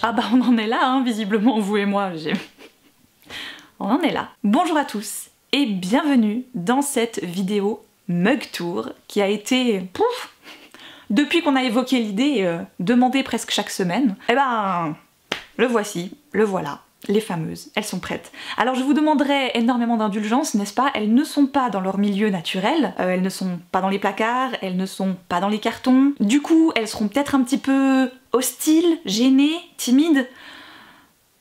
Ah bah on en est là, hein, visiblement, vous et moi. On en est là. Bonjour à tous et bienvenue dans cette vidéo Mug Tour qui a été, pouf, depuis qu'on a évoqué l'idée, demandée presque chaque semaine. Eh ben, le voici, le voilà. Les fameuses, elles sont prêtes. Alors je vous demanderai énormément d'indulgence, n'est-ce pas? Elles ne sont pas dans leur milieu naturel, elles ne sont pas dans les placards, elles ne sont pas dans les cartons. Du coup, elles seront peut-être un petit peu hostiles, gênées, timides.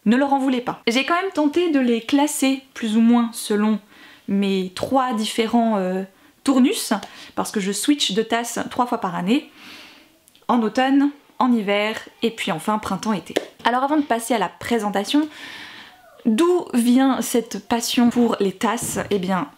Ne leur en voulez pas. J'ai quand même tenté de les classer plus ou moins selon mes 3 différents tournus, parce que je switch de tasse 3 fois par année, en automne, en hiver, et puis enfin printemps-été. Alors avant de passer à la présentation, d'où vient cette passion pour les tasses? Eh bien,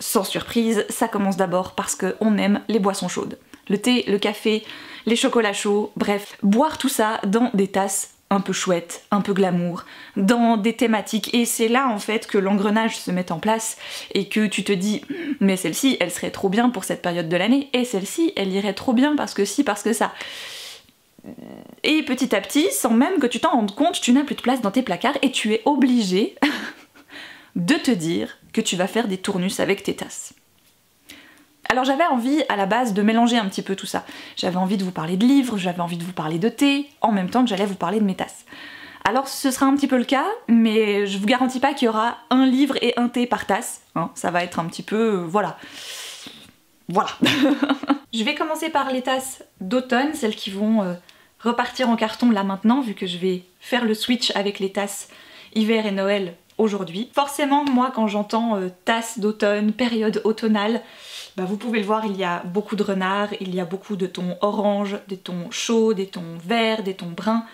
sans surprise, ça commence d'abord parce qu'on aime les boissons chaudes. Le thé, le café, les chocolats chauds, bref, boire tout ça dans des tasses un peu chouettes, un peu glamour, dans des thématiques, et c'est là en fait que l'engrenage se met en place et que tu te dis mais celle-ci elle serait trop bien pour cette période de l'année, et celle-ci elle irait trop bien parce que si, parce que ça. Et petit à petit, sans même que tu t'en rendes compte, tu n'as plus de place dans tes placards et tu es obligé de te dire que tu vas faire des tournus avec tes tasses. Alors j'avais envie à la base de mélanger un petit peu tout ça. J'avais envie de vous parler de livres, j'avais envie de vous parler de thé, en même temps que j'allais vous parler de mes tasses. Alors ce sera un petit peu le cas, mais je vous garantis pas qu'il y aura un livre et un thé par tasse. Hein, ça va être un petit peu... voilà. Voilà. Je vais commencer par les tasses d'automne, celles qui vont repartir en carton là maintenant, vu que je vais faire le switch avec les tasses hiver et Noël aujourd'hui. Forcément, moi quand j'entends tasses d'automne, période automnale, bah, vous pouvez le voir, il y a beaucoup de renards, il y a beaucoup de tons orange, des tons chauds, des tons verts, des tons bruns,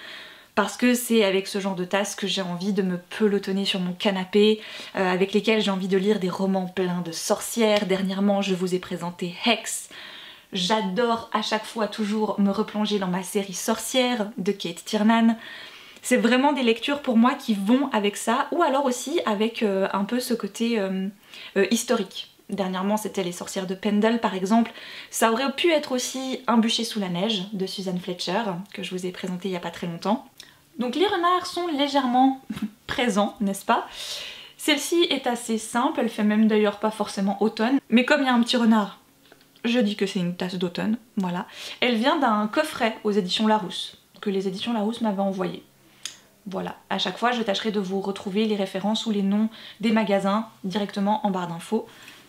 parce que c'est avec ce genre de tasses que j'ai envie de me pelotonner sur mon canapé, avec lesquelles j'ai envie de lire des romans pleins de sorcières. Dernièrement, je vous ai présenté Hex. J'adore à chaque fois toujours me replonger dans ma série Sorcière de Kate Tiernan. C'est vraiment des lectures pour moi qui vont avec ça, ou alors aussi avec un peu ce côté historique. Dernièrement c'était Les Sorcières de Pendle par exemple. Ça aurait pu être aussi Un bûcher sous la neige de Suzanne Fletcher, que je vous ai présenté il n'y a pas très longtemps. Donc les renards sont légèrement présents, n'est-ce pas? Celle-ci est assez simple, elle fait même d'ailleurs pas forcément automne, mais comme il y a un petit renard, je dis que c'est une tasse d'automne, voilà. Elle vient d'un coffret aux éditions Larousse, que les éditions Larousse m'avaient envoyé. Voilà, à chaque fois je tâcherai de vous retrouver les références ou les noms des magasins directement en barre d'infos.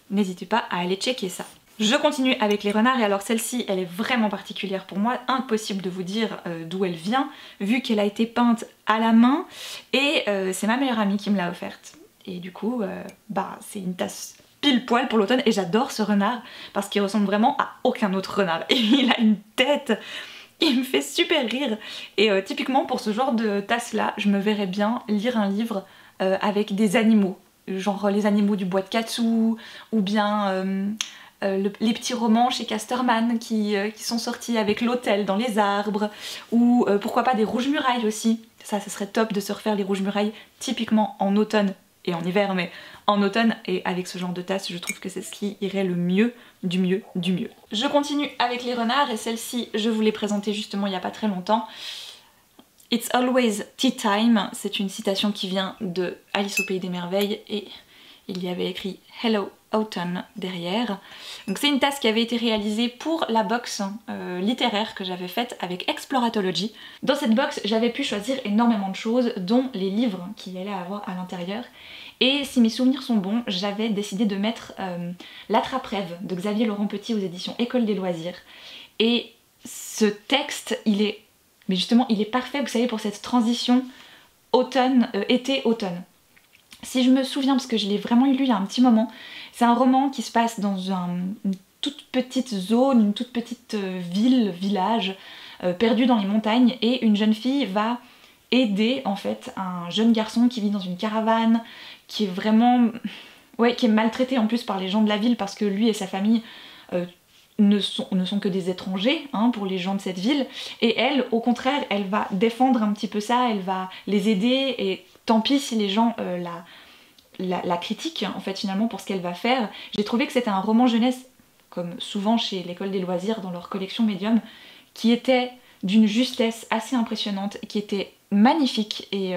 N'hésitez pas à aller checker ça. Je continue avec les renards, et alors celle-ci elle est vraiment particulière pour moi, impossible de vous dire d'où elle vient, vu qu'elle a été peinte à la main, et c'est ma meilleure amie qui me l'a offerte. Et du coup, bah c'est une tasse pile poil pour l'automne, et j'adore ce renard, parce qu'il ressemble vraiment à aucun autre renard. Et il a une tête, il me fait super rire, et typiquement pour ce genre de tasse là, je me verrais bien lire un livre avec des animaux, genre les animaux du bois de Katsu, ou bien les petits romans chez Casterman qui sont sortis avec l'hôtel dans les arbres, ou pourquoi pas des rouges murailles aussi. Ça serait top de se refaire les rouges murailles typiquement en automne et en hiver, mais en automne, et avec ce genre de tasse je trouve que c'est ce qui irait le mieux du mieux du mieux. Je continue avec les renards, et celle-ci je vous l'ai présentée justement il n'y a pas très longtemps. It's always tea time, c'est une citation qui vient de Alice au pays des merveilles, et il y avait écrit Hello Autumn derrière. Donc c'est une tasse qui avait été réalisée pour la box littéraire que j'avais faite avec Exploratology. Dans cette box j'avais pu choisir énormément de choses, dont les livres qu'il allait avoir à l'intérieur, et si mes souvenirs sont bons, j'avais décidé de mettre L'Attrape-Rêve de Xavier Laurent Petit aux éditions École des Loisirs. Et ce texte, il est... mais justement il est parfait, vous savez, pour cette transition automne, été-automne. Si je me souviens, parce que je l'ai vraiment lu il y a un petit moment, c'est un roman qui se passe dans une toute petite zone, une toute petite ville, village, perdu dans les montagnes, et une jeune fille va aider en fait un jeune garçon qui vit dans une caravane, qui est vraiment... ouais, qui est maltraité en plus par les gens de la ville, parce que lui et sa famille ne sont que des étrangers hein, pour les gens de cette ville, et elle, au contraire, elle va défendre un petit peu ça, elle va les aider, et tant pis si les gens la critiquent en fait finalement pour ce qu'elle va faire. J'ai trouvé que c'était un roman jeunesse, comme souvent chez l'École des Loisirs dans leur collection Medium, qui était d'une justesse assez impressionnante, qui était magnifique et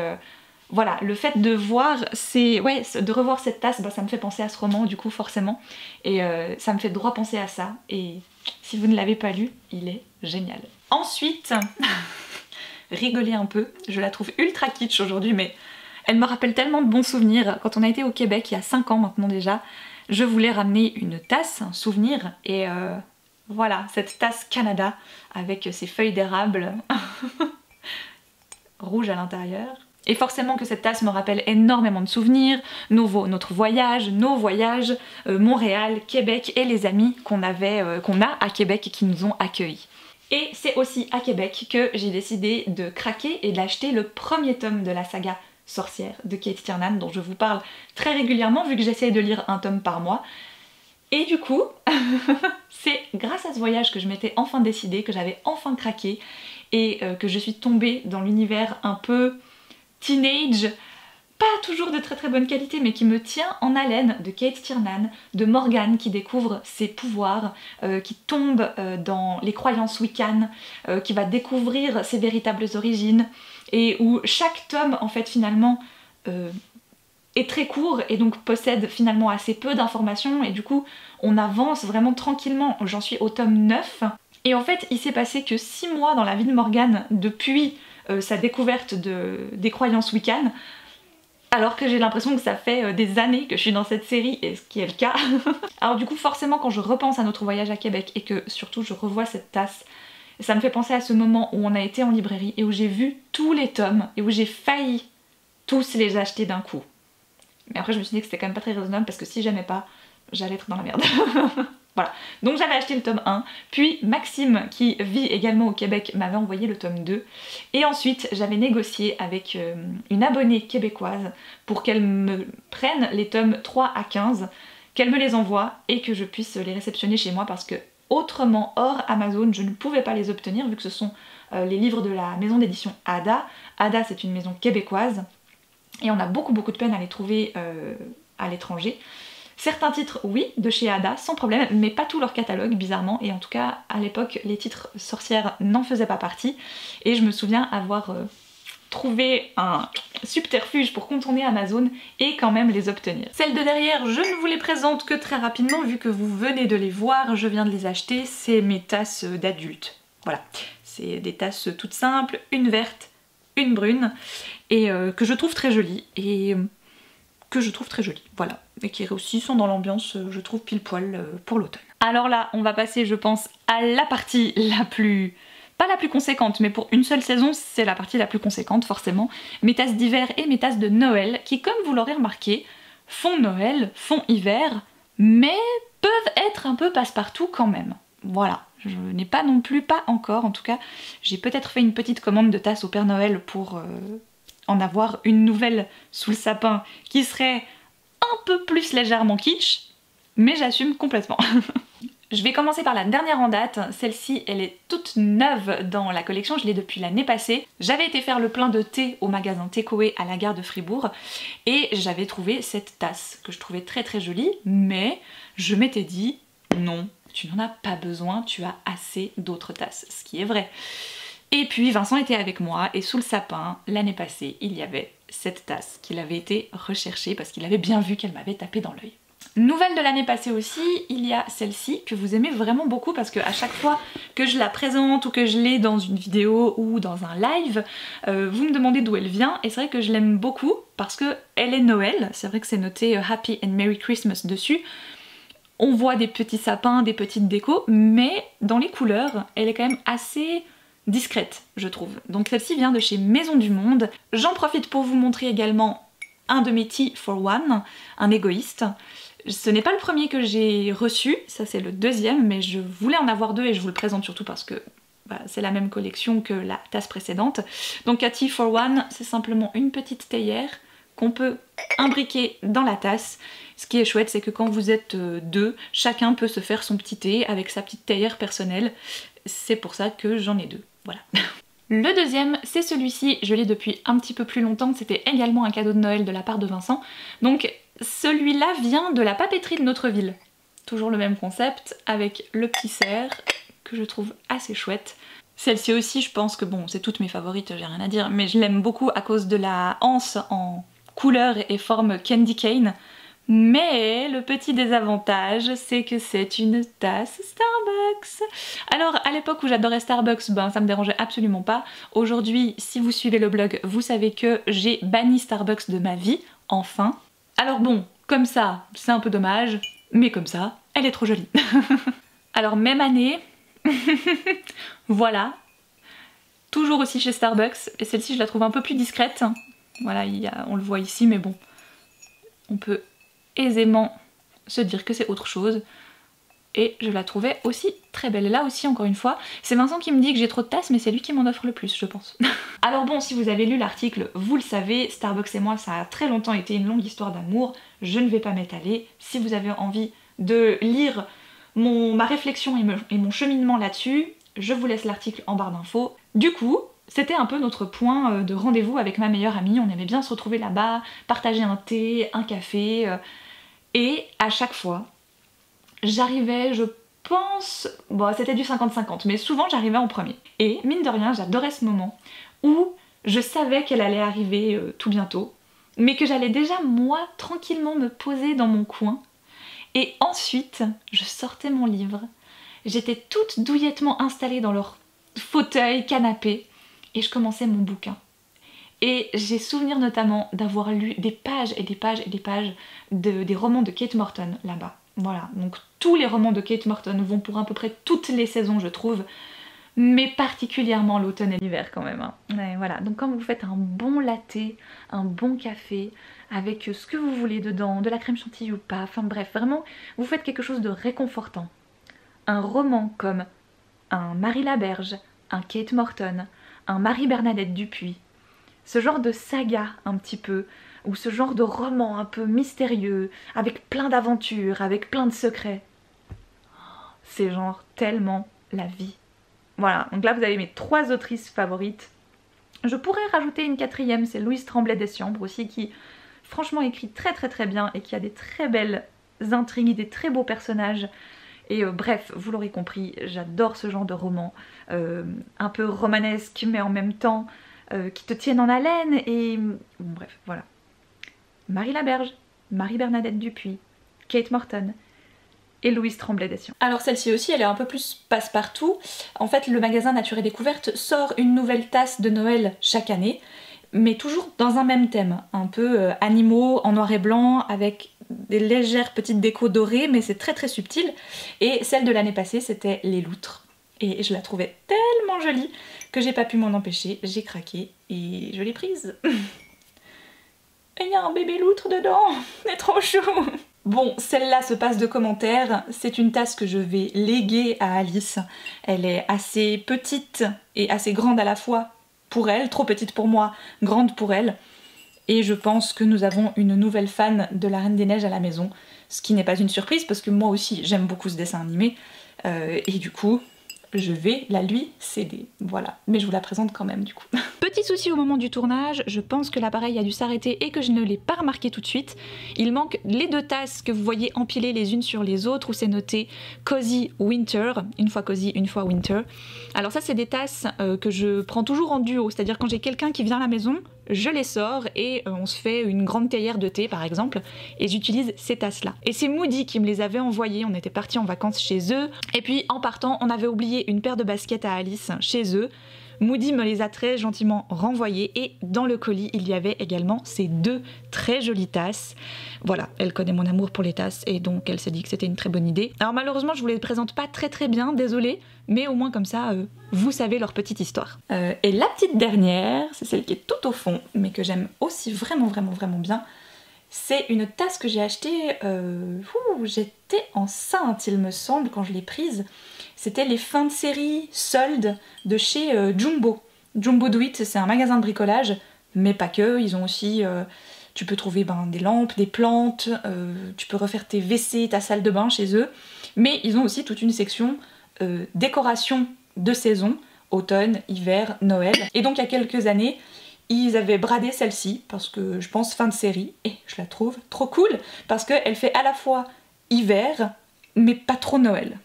voilà, le fait de voir de revoir cette tasse, bah, ça me fait penser à ce roman du coup forcément et ça me fait droit penser à ça et si vous ne l'avez pas lu, il est génial. Ensuite, rigolez un peu, je la trouve ultra kitsch aujourd'hui mais elle me rappelle tellement de bons souvenirs. Quand on a été au Québec il y a 5 ans maintenant déjà, je voulais ramener une tasse, un souvenir et voilà, cette tasse Canada avec ses feuilles d'érable rouge à l'intérieur. Et forcément que cette tasse me rappelle énormément de souvenirs, notre voyage, nos voyages, Montréal, Québec et les amis qu'on a à Québec et qui nous ont accueillis. Et c'est aussi à Québec que j'ai décidé de craquer et d'acheter le premier tome de la saga Sorcière de Kate Tiernan dont je vous parle très régulièrement vu que j'essaye de lire un tome par mois. Et du coup, c'est grâce à ce voyage que je m'étais enfin décidée, que j'avais enfin craqué et que je suis tombée dans l'univers un peu teenage, pas toujours de très très bonne qualité mais qui me tient en haleine, de Kate Tiernan, de Morgane qui découvre ses pouvoirs, qui tombe dans les croyances wiccan, qui va découvrir ses véritables origines et où chaque tome en fait finalement est très court et donc possède finalement assez peu d'informations et du coup on avance vraiment tranquillement. J'en suis au tome 9 et en fait il s'est passé que 6 mois dans la vie de Morgane depuis sa découverte des croyances wiccan, alors que j'ai l'impression que ça fait des années que je suis dans cette série, et ce qui est le cas. Alors du coup forcément quand je repense à notre voyage à Québec et que surtout je revois cette tasse, ça me fait penser à ce moment où on a été en librairie et où j'ai vu tous les tomes et où j'ai failli tous les acheter d'un coup. Mais après je me suis dit que c'était quand même pas très raisonnable parce que si j'aimais pas, j'allais être dans la merde. Voilà, donc j'avais acheté le tome 1, puis Maxime, qui vit également au Québec, m'avait envoyé le tome 2, et ensuite j'avais négocié avec une abonnée québécoise pour qu'elle me prenne les tomes 3 à 15, qu'elle me les envoie et que je puisse les réceptionner chez moi parce que autrement, hors Amazon, je ne pouvais pas les obtenir vu que ce sont les livres de la maison d'édition Ada. Ada c'est une maison québécoise et on a beaucoup de peine à les trouver à l'étranger. Certains titres, oui, de chez Ada, sans problème, mais pas tout leur catalogue, bizarrement, et en tout cas, à l'époque, les titres sorcières n'en faisaient pas partie, et je me souviens avoir trouvé un subterfuge pour contourner Amazon et quand même les obtenir. Celles de derrière, je ne vous les présente que très rapidement, vu que vous venez de les voir, je viens de les acheter, c'est mes tasses d'adultes. Voilà, c'est des tasses toutes simples, une verte, une brune, et que je trouve très jolies, voilà, et qui aussi sont dans l'ambiance, je trouve, pile poil pour l'automne. Alors là, on va passer, je pense, à la partie la plus... pas la plus conséquente, mais pour une seule saison, c'est la partie la plus conséquente, forcément. Mes tasses d'hiver et mes tasses de Noël, qui, comme vous l'aurez remarqué, font Noël, font hiver, mais peuvent être un peu passe-partout quand même. Voilà, je n'ai pas non plus, pas encore, en tout cas, j'ai peut-être fait une petite commande de tasses au Père Noël pour... en avoir une nouvelle sous le sapin qui serait un peu plus légèrement kitsch, mais j'assume complètement. Je vais commencer par la dernière en date, celle-ci elle est toute neuve dans la collection, je l'ai depuis l'année passée. J'avais été faire le plein de thé au magasin Takeaway à la gare de Fribourg et j'avais trouvé cette tasse que je trouvais très très jolie, mais je m'étais dit non, tu n'en as pas besoin, tu as assez d'autres tasses, ce qui est vrai. Et puis Vincent était avec moi et sous le sapin, l'année passée, il y avait cette tasse qu'il avait été recherchée parce qu'il avait bien vu qu'elle m'avait tapé dans l'œil. Nouvelle de l'année passée aussi, il y a celle-ci que vous aimez vraiment beaucoup parce que à chaque fois que je la présente ou que je l'ai dans une vidéo ou dans un live, vous me demandez d'où elle vient et c'est vrai que je l'aime beaucoup parce que elle est Noël, c'est vrai que c'est noté Happy and Merry Christmas dessus. On voit des petits sapins, des petites décos, mais dans les couleurs, elle est quand même assez discrète, je trouve. Donc celle-ci vient de chez Maison du Monde. J'en profite pour vous montrer également un de mes Tea for One, un égoïste. Ce n'est pas le premier que j'ai reçu, ça c'est le deuxième, mais je voulais en avoir deux et je vous le présente surtout parce que c'est la même collection que la tasse précédente. Donc à Tea for One, c'est simplement une petite théière qu'on peut imbriquer dans la tasse. Ce qui est chouette, c'est que quand vous êtes deux, chacun peut se faire son petit thé avec sa petite théière personnelle. C'est pour ça que j'en ai deux, voilà. Le deuxième, c'est celui-ci, je l'ai depuis un petit peu plus longtemps, c'était également un cadeau de Noël de la part de Vincent. Donc celui-là vient de la papeterie de notre ville. Toujours le même concept, avec le petit cerf, que je trouve assez chouette. Celle-ci aussi, je pense que bon, c'est toutes mes favorites, j'ai rien à dire, mais je l'aime beaucoup à cause de la anse en couleur et forme candy cane. Mais le petit désavantage, c'est que c'est une tasse Starbucks. Alors à l'époque où j'adorais Starbucks, ben ça me dérangeait absolument pas. Aujourd'hui, si vous suivez le blog, vous savez que j'ai banni Starbucks de ma vie, enfin. Alors bon, comme ça, c'est un peu dommage, mais comme ça, elle est trop jolie. Alors même année, voilà, toujours aussi chez Starbucks, et celle-ci je la trouve un peu plus discrète. Voilà, on le voit ici, mais bon, on peut aisément se dire que c'est autre chose. Et je la trouvais aussi très belle. Et là aussi, encore une fois, c'est Vincent qui me dit que j'ai trop de tasses, mais c'est lui qui m'en offre le plus, je pense. Alors bon, si vous avez lu l'article, vous le savez, Starbucks et moi, ça a très longtemps été une longue histoire d'amour. Je ne vais pas m'étaler. Si vous avez envie de lire ma réflexion et mon cheminement là-dessus, je vous laisse l'article en barre d'infos. Du coup, c'était un peu notre point de rendez-vous avec ma meilleure amie. On aimait bien se retrouver là-bas, partager un thé, un café, et à chaque fois, j'arrivais, je pense, bon c'était du 50-50, mais souvent j'arrivais en premier. Et mine de rien, j'adorais ce moment où je savais qu'elle allait arriver tout bientôt, mais que j'allais déjà moi tranquillement me poser dans mon coin. Et ensuite, je sortais mon livre, j'étais toute douillettement installée dans leur fauteuil, canapé, et je commençais mon bouquin. Et j'ai souvenir notamment d'avoir lu des pages et des pages et des pages des romans de Kate Morton là-bas. Voilà, donc tous les romans de Kate Morton vont pour à peu près toutes les saisons je trouve, mais particulièrement l'automne et l'hiver quand même. Hein. Ouais, voilà, donc quand vous faites un bon latte, un bon café, avec ce que vous voulez dedans, de la crème chantilly ou pas, enfin bref, vraiment, vous faites quelque chose de réconfortant. Un roman comme un Marie Laberge, un Kate Morton, un Marie-Bernadette Dupuis, ce genre de saga un petit peu, ou ce genre de roman un peu mystérieux, avec plein d'aventures, avec plein de secrets. C'est genre tellement la vie. Voilà, donc là vous avez mes 3 autrices favorites. Je pourrais rajouter une 4e, c'est Louise Tremblay Dessiambres aussi, qui franchement écrit très très très bien et qui a des très belles intrigues, des très beaux personnages. Et bref, vous l'aurez compris, j'adore ce genre de roman, un peu romanesque mais en même temps qui te tiennent en haleine et... Bref, voilà. Marie Laberge, Marie-Bernadette Dupuis, Kate Morton et Louise Tremblay Dessiambres. Alors celle-ci aussi, elle est un peu plus passe-partout. En fait, le magasin Nature et Découverte sort une nouvelle tasse de Noël chaque année, mais toujours dans un même thème, un peu animaux en noir et blanc, avec des légères petites décos dorées, mais c'est très très subtil. Et celle de l'année passée, c'était les loutres. Et je la trouvais tellement jolie que j'ai pas pu m'en empêcher, j'ai craqué et je l'ai prise. Et il y a un bébé loutre dedans, c'est trop chou. Bon, celle-là se passe de commentaires, c'est une tasse que je vais léguer à Alice. Elle est assez petite et assez grande à la fois pour elle, trop petite pour moi, grande pour elle. Et je pense que nous avons une nouvelle fan de la Reine des Neiges à la maison, ce qui n'est pas une surprise parce que moi aussi j'aime beaucoup ce dessin animé. Et du coup, je vais la lui céder, voilà. Mais je vous la présente quand même du coup. Petit souci au moment du tournage, je pense que l'appareil a dû s'arrêter et que je ne l'ai pas remarqué tout de suite. Il manque les 2 tasses que vous voyez empilées les unes sur les autres où c'est noté Cozy Winter, une fois Cozy, une fois Winter. Alors ça c'est des tasses que je prends toujours en duo, c'est-à-dire quand j'ai quelqu'un qui vient à la maison, je les sors et on se fait une grande théière de thé par exemple et j'utilise ces tasses là. Et c'est Moody qui me les avait envoyées, on était partis en vacances chez eux et puis en partant on avait oublié une paire de baskets à Alice chez eux. Moody me les a très gentiment renvoyées et dans le colis il y avait également ces 2 très jolies tasses. Voilà, elle connaît mon amour pour les tasses et donc elle s'est dit que c'était une très bonne idée. Alors malheureusement je vous les présente pas très bien, désolée, mais au moins comme ça vous savez leur petite histoire. Et la petite dernière, c'est celle qui est tout au fond mais que j'aime aussi vraiment bien. C'est une tasse que j'ai achetée, j'étais enceinte il me semble quand je l'ai prise. C'était les fins de série soldes de chez Jumbo. Jumbo Do It, c'est un magasin de bricolage, mais pas que, ils ont aussi... tu peux trouver des lampes, des plantes, tu peux refaire tes WC, ta salle de bain chez eux, mais ils ont aussi toute une section décoration de saison, automne, hiver, Noël. Et donc il y a quelques années, ils avaient bradé celle-ci, parce que je pense fin de série, et je la trouve trop cool, parce qu'elle fait à la fois hiver, mais pas trop Noël.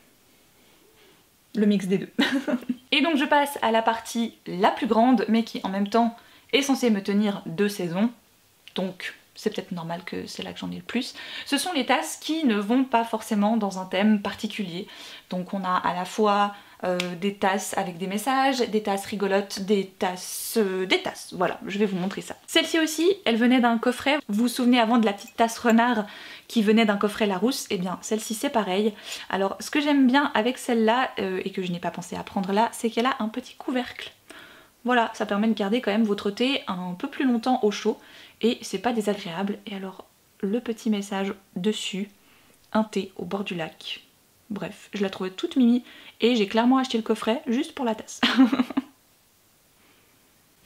le mix des deux. Et donc je passe à la partie la plus grande, mais qui en même temps est censée me tenir 2 saisons, donc c'est peut-être normal que c'est là que j'en ai le plus. Ce sont les tasses qui ne vont pas forcément dans un thème particulier. Donc on a à la fois des tasses avec des messages, des tasses rigolotes, des tasses, voilà, je vais vous montrer ça. Celle-ci aussi, elle venait d'un coffret. Vous vous souvenez avant de la petite tasse renard qui venait d'un coffret Larousse? Eh bien celle-ci c'est pareil. Alors ce que j'aime bien avec celle-là, et que je n'ai pas pensé à prendre là, c'est qu'elle a un petit couvercle. Voilà, ça permet de garder quand même votre thé un peu plus longtemps au chaud et c'est pas désagréable. Et alors, le petit message dessus, un thé au bord du lac. Bref, je la trouvais toute mimi et j'ai clairement acheté le coffret juste pour la tasse.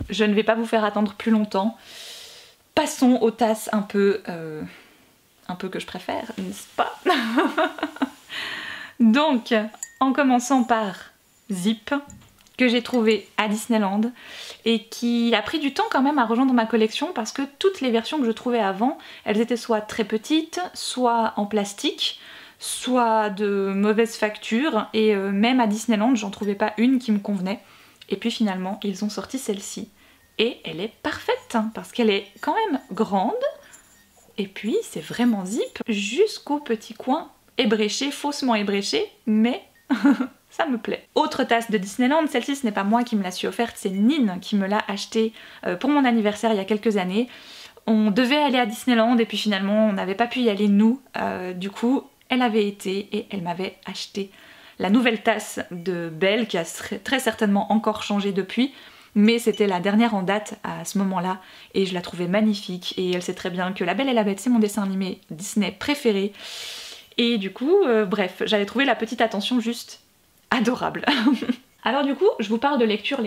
Je ne vais pas vous faire attendre plus longtemps. Passons aux tasses un peu que je préfère, n'est-ce pas? Donc, en commençant par Zip, que j'ai trouvé à Disneyland et qui a pris du temps quand même à rejoindre ma collection parce que toutes les versions que je trouvais avant, elles étaient soit très petites, soit en plastique, soit de mauvaise facture et même à Disneyland j'en trouvais pas une qui me convenait. Et puis finalement ils ont sorti celle-ci et elle est parfaite parce qu'elle est quand même grande et puis c'est vraiment zip jusqu'au petit coin ébréché, faussement ébréché, mais ça me plaît. Autre tasse de Disneyland, celle-ci ce n'est pas moi qui me l'a su offerte, c'est Nine qui me l'a achetée pour mon anniversaire il y a quelques années. On devait aller à Disneyland et puis finalement on n'avait pas pu y aller nous, du coup elle avait été et elle m'avait acheté la nouvelle tasse de Belle qui a très certainement encore changé depuis, mais c'était la dernière en date à ce moment-là et je la trouvais magnifique et elle sait très bien que La Belle et la Bête c'est mon dessin animé Disney préféré et du coup, bref, j'avais trouvé la petite attention juste adorable. Alors du coup, je vous parle de lecture,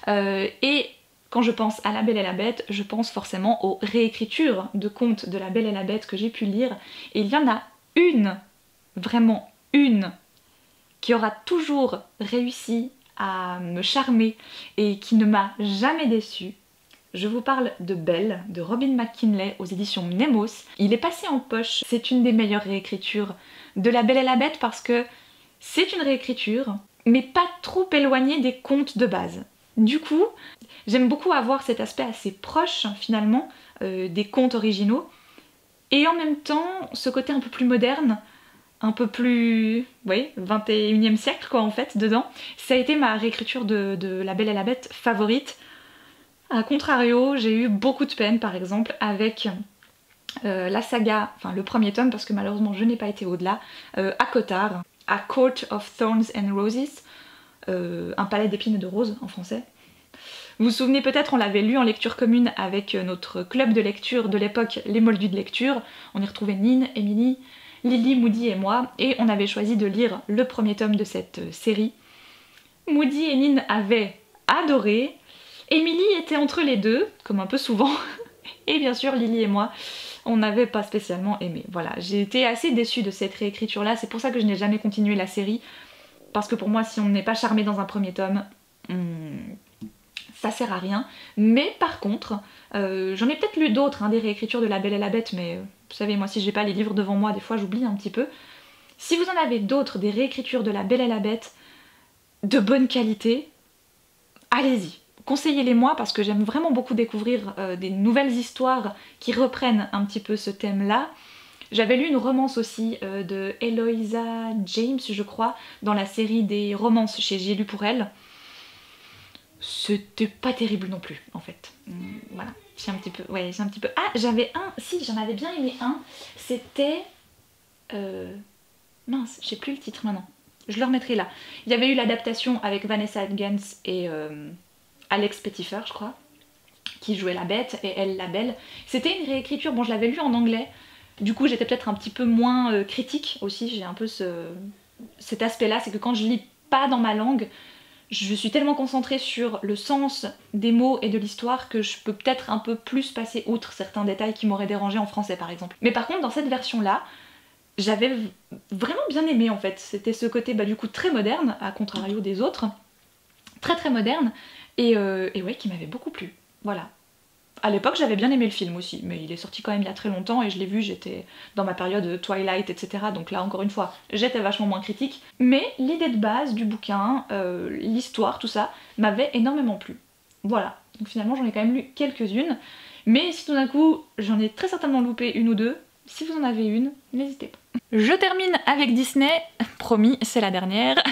et quand je pense à La Belle et la Bête, je pense forcément aux réécritures de contes de La Belle et la Bête que j'ai pu lire, et il y en a une, vraiment une, qui aura toujours réussi à me charmer et qui ne m'a jamais déçue. Je vous parle de Belle, de Robin McKinley aux éditions Mnemos. Il est passé en poche, c'est une des meilleures réécritures de La Belle et la Bête parce que c'est une réécriture, mais pas trop éloignée des contes de base. Du coup, j'aime beaucoup avoir cet aspect assez proche finalement des contes originaux, et en même temps ce côté un peu plus moderne, un peu plus, oui, 21e siècle quoi en fait dedans. Ça a été ma réécriture de La Belle et la Bête favorite. A contrario, j'ai eu beaucoup de peine par exemple avec la saga, enfin le premier tome parce que malheureusement je n'ai pas été au-delà, à Cotard, A Court of Thorns and Roses, un palais d'épines et de roses en français. Vous vous souvenez peut-être, on l'avait lu en lecture commune avec notre club de lecture de l'époque, les Moldus de lecture. On y retrouvait Nine, Emily, Lily, Moody et moi, et on avait choisi de lire le premier tome de cette série. Moody et Nine avaient adoré, Emily était entre les deux, comme un peu souvent, et bien sûr Lily et moi, on n'avait pas spécialement aimé. Voilà, j'ai été assez déçue de cette réécriture là, c'est pour ça que je n'ai jamais continué la série, parce que pour moi si on n'est pas charmé dans un premier tome, ça sert à rien. Mais par contre, j'en ai peut-être lu d'autres, hein, des réécritures de La Belle et la Bête, mais vous savez moi si j'ai pas les livres devant moi des fois j'oublie un petit peu. Si vous en avez d'autres, des réécritures de La Belle et la Bête de bonne qualité, allez-y. Conseillez-les moi parce que j'aime vraiment beaucoup découvrir des nouvelles histoires qui reprennent un petit peu ce thème-là. J'avais lu une romance aussi de Eloisa James, je crois, dans la série des romances chez J'ai lu pour elle. C'était pas terrible non plus, en fait. Voilà, j'ai un petit peu... Ouais, j'ai un petit peu... Ah, j'avais un... Si, j'en avais bien aimé un. C'était... Mince, je sais plus le titre maintenant. Je le remettrai là. Il y avait eu l'adaptation avec Vanessa Hudgens et... Alex Pettyfer, je crois, qui jouait la bête et elle la belle. C'était une réécriture, bon je l'avais lu en anglais, du coup j'étais peut-être un petit peu moins critique aussi, j'ai un peu cet aspect-là, c'est que quand je lis pas dans ma langue, je suis tellement concentrée sur le sens des mots et de l'histoire que je peux peut-être un peu plus passer outre certains détails qui m'auraient dérangé en français par exemple. Mais par contre dans cette version-là, j'avais vraiment bien aimé en fait, c'était ce côté du coup très moderne, à contrario des autres, très moderne, et ouais, qui m'avait beaucoup plu. Voilà. À l'époque j'avais bien aimé le film aussi, mais il est sorti quand même il y a très longtemps et je l'ai vu, j'étais dans ma période Twilight, etc. Donc là encore une fois, j'étais vachement moins critique. Mais l'idée de base du bouquin, l'histoire, tout ça, m'avait énormément plu. Voilà, donc finalement j'en ai quand même lu quelques-unes. Mais si tout d'un coup j'en ai très certainement loupé une ou deux, si vous en avez une, n'hésitez pas. Je termine avec Disney, promis, c'est la dernière.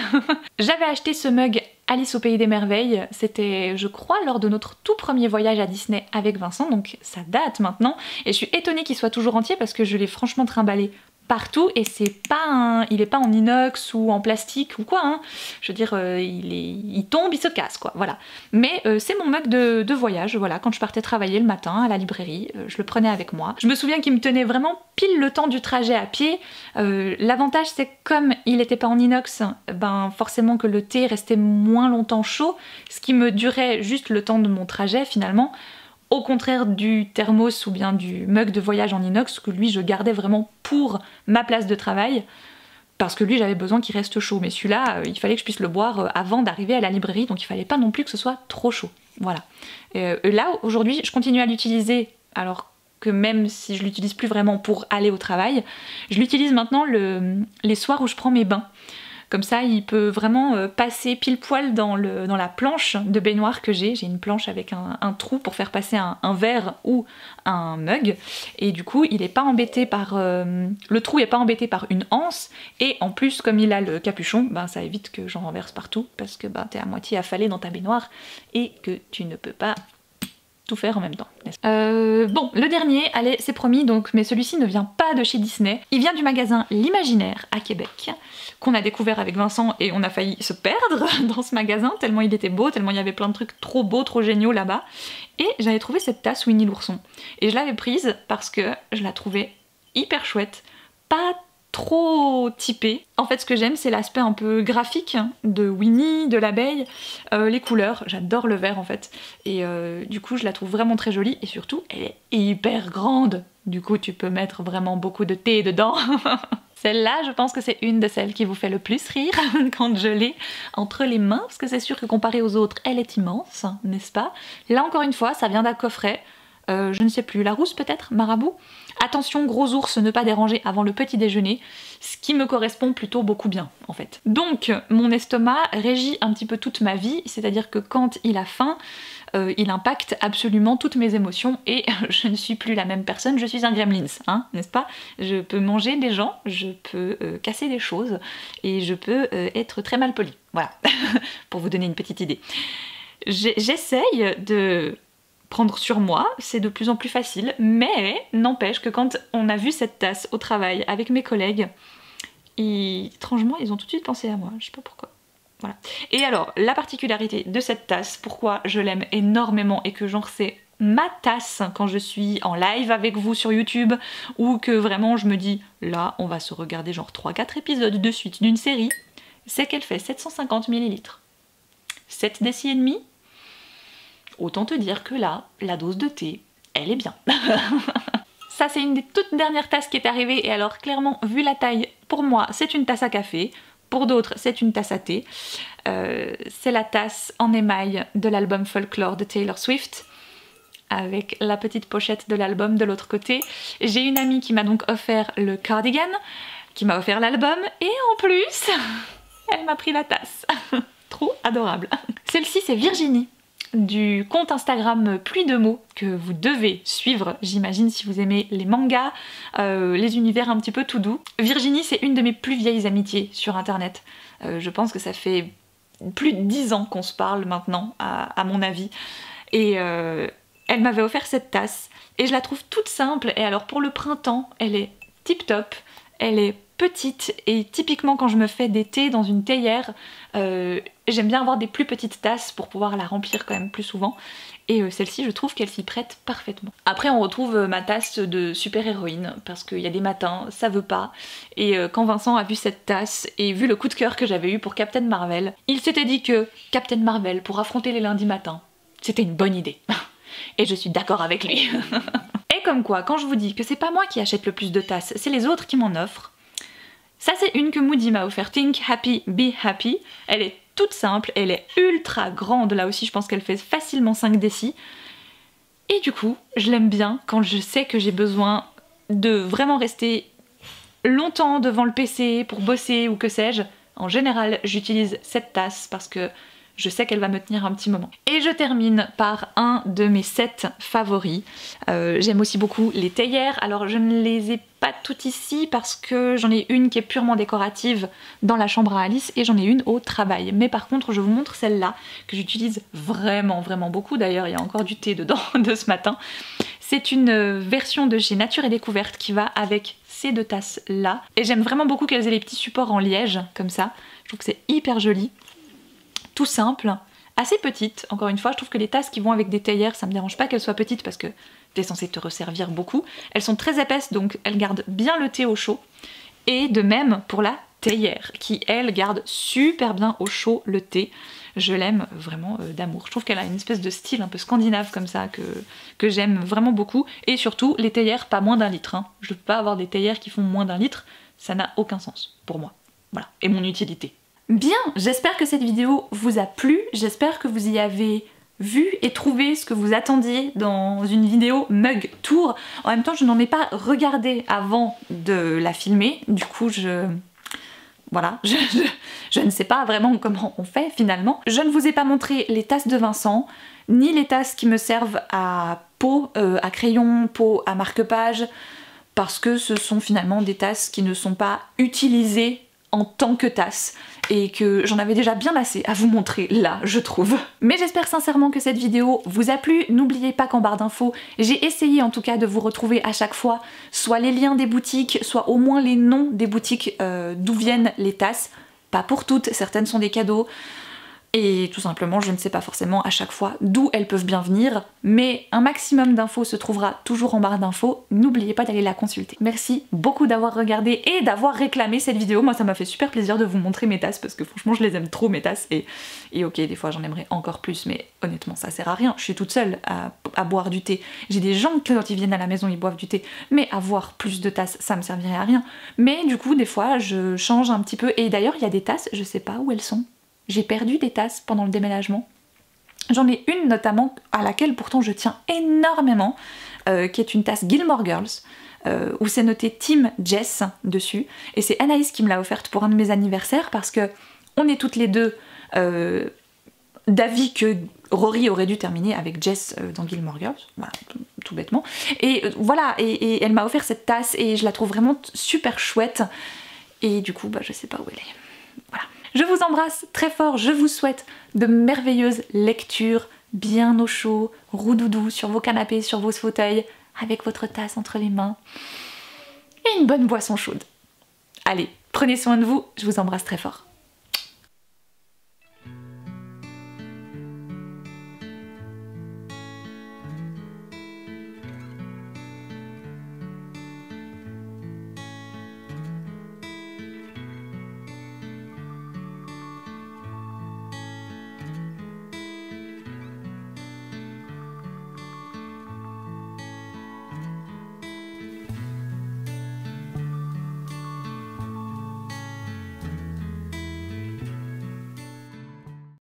J'avais acheté ce mug Alice au pays des merveilles, c'était je crois lors de notre tout premier voyage à Disney avec Vincent, donc ça date maintenant, et je suis étonnée qu'il soit toujours entier parce que je l'ai franchement trimballé partout et c'est pas il est pas en inox ou en plastique ou quoi, hein. Je veux dire, il tombe, il se casse quoi, voilà. Mais c'est mon mug de voyage, voilà, quand je partais travailler le matin à la librairie, je le prenais avec moi. Je me souviens qu'il me tenait vraiment pile le temps du trajet à pied. L'avantage c'est que comme il était pas en inox, ben forcément que le thé restait moins longtemps chaud, ce qui me durait juste le temps de mon trajet finalement. Au contraire du thermos ou bien du mug de voyage en inox que lui je gardais vraiment pour ma place de travail parce que lui j'avais besoin qu'il reste chaud, mais celui-là il fallait que je puisse le boire avant d'arriver à la librairie, donc il fallait pas non plus que ce soit trop chaud, voilà. Là aujourd'hui je continue à l'utiliser alors que même si je l'utilise plus vraiment pour aller au travail, je l'utilise maintenant les soirs où je prends mes bains. Comme ça, il peut vraiment passer pile poil dans la planche de baignoire que j'ai. J'ai une planche avec un trou pour faire passer un verre ou un mug. Et du coup, il est pas embêté par... le trou est pas embêté par une anse. Et en plus, comme il a le capuchon, ben, ça évite que j'en renverse partout. Parce que ben, t'es à moitié affalé dans ta baignoire et que tu ne peux pas tout faire en même temps. Bon, le dernier, allez, c'est promis, donc, mais celui-ci ne vient pas de chez Disney. Il vient du magasin L'Imaginaire à Québec, qu'on a découvert avec Vincent et on a failli se perdre dans ce magasin, tellement il était beau, tellement il y avait plein de trucs trop beaux, trop géniaux là-bas. Et j'avais trouvé cette tasse Winnie l'ourson. Et je l'avais prise parce que je la trouvais hyper chouette, pas trop typée. En fait, ce que j'aime, c'est l'aspect un peu graphique de Winnie, de l'abeille, les couleurs, j'adore le vert en fait. Et du coup, je la trouve vraiment très jolie et surtout, elle est hyper grande. Du coup, tu peux mettre vraiment beaucoup de thé dedans. Celle-là, je pense que c'est une de celles qui vous fait le plus rire quand je l'ai entre les mains, parce que c'est sûr que comparée aux autres, elle est immense, n'est-ce pas? Là, encore une fois, ça vient d'un coffret. Je ne sais plus, Larousse peut-être, Marabout. Attention, gros ours, ne pas déranger avant le petit déjeuner, ce qui me correspond plutôt beaucoup bien en fait. Donc mon estomac régit un petit peu toute ma vie, c'est-à-dire que quand il a faim, il impacte absolument toutes mes émotions et je ne suis plus la même personne, je suis un gremlins, hein, n'est-ce pas? Je peux manger des gens, je peux casser des choses et je peux être très mal polie, voilà, pour vous donner une petite idée. J'essaye de prendre sur moi, c'est de plus en plus facile, mais n'empêche que quand on a vu cette tasse au travail avec mes collègues, étrangement ils ont tout de suite pensé à moi, je sais pas pourquoi. Voilà. Et alors, la particularité de cette tasse, pourquoi je l'aime énormément et que genre c'est ma tasse quand je suis en live avec vous sur YouTube ou que vraiment je me dis là on va se regarder genre 3-4 épisodes de suite d'une série, c'est qu'elle fait 750 ml. 7 décis et demi. Autant te dire que là, la dose de thé, elle est bien. Ça c'est une des toutes dernières tasses qui est arrivée et alors clairement vu la taille, pour moi c'est une tasse à café, pour d'autres c'est une tasse à thé. C'est la tasse en émail de l'album Folklore de Taylor Swift avec la petite pochette de l'album de l'autre côté. J'ai une amie qui m'a donc offert le cardigan, qui m'a offert l'album et en plus elle m'a pris la tasse. Trop adorable. Celle-ci c'est Virginie, du compte Instagram Pluie de mots que vous devez suivre, j'imagine, si vous aimez les mangas, les univers un petit peu tout doux. Virginie, c'est une de mes plus vieilles amitiés sur internet. Je pense que ça fait plus de 10 ans qu'on se parle maintenant, à mon avis. Et elle m'avait offert cette tasse et je la trouve toute simple. Et alors pour le printemps, elle est tip top, elle est petite et typiquement quand je me fais des thés dans une théière, j'aime bien avoir des plus petites tasses pour pouvoir la remplir quand même plus souvent et celle-ci je trouve qu'elle s'y prête parfaitement. Après on retrouve ma tasse de super-héroïne parce qu'il y a des matins ça veut pas et quand Vincent a vu cette tasse et vu le coup de cœur que j'avais eu pour Captain Marvel, il s'était dit que Captain Marvel pour affronter les lundis matins c'était une bonne idée et je suis d'accord avec lui. Et comme quoi quand je vous dis que c'est pas moi qui achète le plus de tasses, c'est les autres qui m'en offrent. Ça c'est une que Moody m'a offert, Think Happy Be Happy. Elle est toute simple, elle est ultra grande, là aussi je pense qu'elle fait facilement 5 décis. Et du coup, je l'aime bien quand je sais que j'ai besoin de vraiment rester longtemps devant le PC pour bosser ou que sais-je. En général, j'utilise cette tasse parce que je sais qu'elle va me tenir un petit moment. Et je termine par un de mes sets favoris. J'aime aussi beaucoup les théières. Alors je ne les ai pas toutes ici parce que j'en ai une qui est purement décorative dans la chambre à Alice et j'en ai une au travail. Mais par contre, je vous montre celle-là que j'utilise vraiment beaucoup. D'ailleurs, il y a encore du thé dedans de ce matin. C'est une version de chez Nature et Découverte qui va avec ces deux tasses là. Et j'aime vraiment beaucoup qu'elles aient les petits supports en liège comme ça. Je trouve que c'est hyper joli. Tout simple, assez petite. Encore une fois, je trouve que les tasses qui vont avec des théières, ça me dérange pas qu'elles soient petites parce que t'es censé te resservir beaucoup. Elles sont très épaisses donc elles gardent bien le thé au chaud. Et de même pour la théière qui elle garde super bien au chaud le thé. Je l'aime vraiment d'amour. Je trouve qu'elle a une espèce de style un peu scandinave comme ça que j'aime vraiment beaucoup. Et surtout les théières pas moins d'1 litre. Hein. Je peux pas avoir des théières qui font moins d'1 litre. Ça n'a aucun sens pour moi. Voilà. Et mon utilité. Bien, j'espère que cette vidéo vous a plu, j'espère que vous y avez vu et trouvé ce que vous attendiez dans une vidéo mug tour. En même temps, je n'en ai pas regardé avant de la filmer, du coup voilà, je ne sais pas vraiment comment on fait finalement. Je ne vous ai pas montré les tasses de Vincent, ni les tasses qui me servent à pot, à crayon, pot à marque-page, parce que ce sont finalement des tasses qui ne sont pas utilisées en tant que tasse et que j'en avais déjà bien assez à vous montrer là, je trouve. Mais j'espère sincèrement que cette vidéo vous a plu. N'oubliez pas qu'en barre d'infos, j'ai essayé en tout cas de vous retrouver à chaque fois soit les liens des boutiques, soit au moins les noms des boutiques d'où viennent les tasses. Pas pour toutes, certaines sont des cadeaux. Et tout simplement, je ne sais pas forcément à chaque fois d'où elles peuvent bien venir, mais un maximum d'infos se trouvera toujours en barre d'infos, n'oubliez pas d'aller la consulter. Merci beaucoup d'avoir regardé et d'avoir réclamé cette vidéo, moi ça m'a fait super plaisir de vous montrer mes tasses parce que franchement je les aime trop mes tasses et ok des fois j'en aimerais encore plus mais honnêtement ça sert à rien, je suis toute seule à boire du thé. J'ai des gens qui quand ils viennent à la maison ils boivent du thé, mais avoir plus de tasses ça me servirait à rien. Mais du coup des fois je change un petit peu et d'ailleurs il y a des tasses, je sais pas où elles sont. J'ai perdu des tasses pendant le déménagement. J'en ai une notamment à laquelle pourtant je tiens énormément, qui est une tasse Gilmore Girls, où c'est noté Team Jess dessus. Et c'est Anaïs qui me l'a offerte pour un de mes anniversaires parce que on est toutes les deux d'avis que Rory aurait dû terminer avec Jess dans Gilmore Girls, voilà, tout bêtement. Et voilà, et elle m'a offert cette tasse et je la trouve vraiment super chouette. Et du coup, bah, je sais pas où elle est. Voilà. Je vous embrasse très fort, je vous souhaite de merveilleuses lectures, bien au chaud, roudoudou sur vos canapés, sur vos fauteuils, avec votre tasse entre les mains et une bonne boisson chaude. Allez, prenez soin de vous, je vous embrasse très fort.